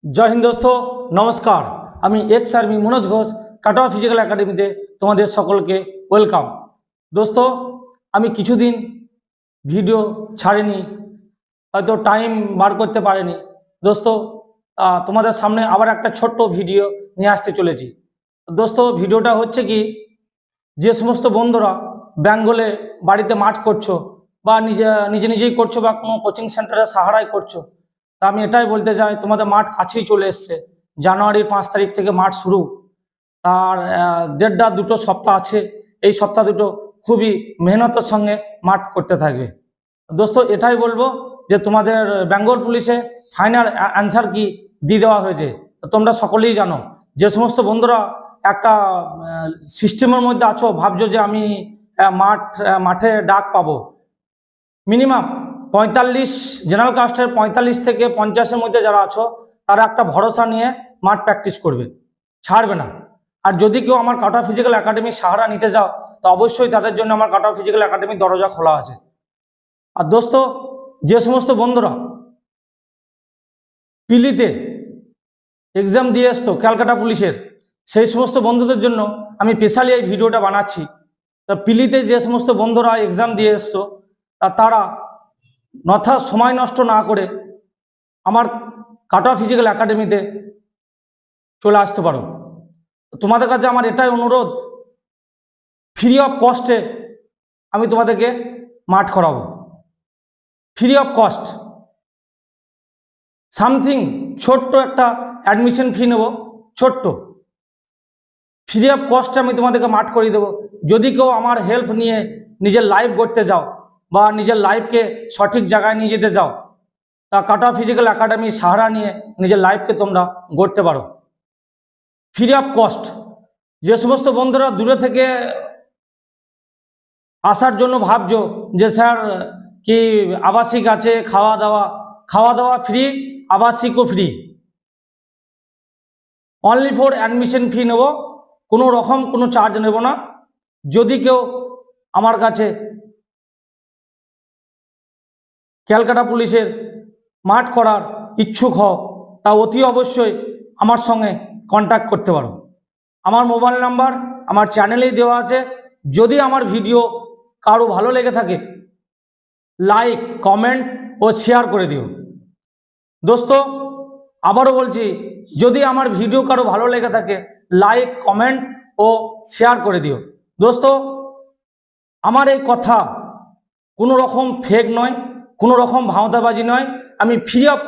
जय हिंद दोस्तों नमस्कार আমি ex army Manoj Ghosh Katwa physical একাডেমিতে তোমাদের সকলকে ওয়েলকাম। দোস্ত আমি কিছুদিন ভিডিও ছাড়িনি, হয়তো টাইম বার করতে পারিনি। দোস্ত তোমাদের সামনে আবার একটা ছোট্ট ভিডিও নিয়ে আসতে চলেছি। দোস্ত ভিডিওটা হচ্ছে কি, যে সমস্ত বন্ধুরা বেঙ্গলে বাড়িতে মাঠ করছো বা নিজেই করছো বা কোনো কোচিং সেন্টারে সাহারায় করছো, তা আমি এটাই বলতে চাই তোমাদের মাঠ কাছেই চলে এসছে। জানুয়ারির 5 তারিখ থেকে মাঠ শুরু, আর 1.5-2 সপ্তাহ আছে। এই সপ্তাহ দুটো খুবই মেহনতের সঙ্গে মাঠ করতে থাকবে। দোস্ত এটাই বলবো যে তোমাদের বেঙ্গল পুলিশে ফাইনাল অ্যান্সার কি দিয়ে দেওয়া হয়েছে। তোমরা সকলেই জানো, যে সমস্ত বন্ধুরা একটা সিস্টেমের মধ্যে আছো, ভাবছো যে আমি মাঠে ডাক পাবো। মিনিমাম 45 জেনারেল কাস্টের 45 থেকে 50-এর মধ্যে যারা আছো, তারা একটা ভরসা নিয়ে মাঠ প্র্যাকটিস করবে, ছাড়বে না। আর যদি কেউ আমার কাটোয়া ফিজিক্যাল একাডেমি সাহারা নিতে যাও, তো অবশ্যই তাদের জন্য আমার কাটোয়া ফিজিক্যাল একাডেমির দরজা খোলা আছে। আর দোস্ত যে সমস্ত বন্ধুরা পিলিতে এক্সাম দিয়ে আসতো ক্যালকাটা পুলিশের, সেই সমস্ত বন্ধুদের জন্য আমি স্পেশালি এই ভিডিওটা বানাচ্ছি। তা পিলিতে যে সমস্ত বন্ধুরা এক্সাম দিয়ে এসছো, তারা সময় নষ্ট না করে আমার কাটোয়া ফিজিক্যাল একাডেমিতে চলে আসতে পারো। তোমাদের কাছে আমার এটাই অনুরোধ, ফ্রি অফ কস্টে আমি তোমাদেরকে মাঠ করাবো, ফ্রি অফ কস্ট। সামথিং ছোট্ট একটা অ্যাডমিশন ফি নেব, ছোট্ট, ফ্রি অফ কস্টে আমি তোমাদেরকে মাঠ করিয়ে দেবো। যদি কেউ আমার হেল্প নিয়ে নিজের লাইফ গড়তে যাও বা নিজের লাইফকে সঠিক জায়গায় নিয়ে যেতে যাও, তা কাটোয়া ফিজিক্যাল একাডেমি সাহারা নিয়ে নিজের লাইফকে তোমরা গড়তে পারো ফ্রি অফ কস্ট। যে সমস্ত বন্ধুরা দূরে থেকে আসার জন্য ভাবছো যে স্যার কি আবাসিক আছে, খাওয়া দাওয়া ফ্রি, আবাসিকও free, only for admission fee নেব, কোনো রকম কোনো চার্জ নেব না। যদি কেউ আমার কাছে ক্যালকাটা পুলিশের মাঠ করার ইচ্ছুক হও, তা অতি অবশ্যই আমার সঙ্গে কন্ট্যাক্ট করতে পারো। আমার মোবাইল নাম্বার আমার চ্যানেলেই দেওয়া আছে। যদি আমার ভিডিও কারো ভালো লেগে থাকে, লাইক কমেন্ট ও শেয়ার করে দিও। দোস্ত আবারও বলছি, যদি আমার ভিডিও কারো ভালো লেগে থাকে, লাইক কমেন্ট ও শেয়ার করে দিও। দোস্ত আমার এই কথা কোনো রকম ফেক নয়, কোনো রকম ভাওতাবাজি নয়। আমি ফ্রি অফ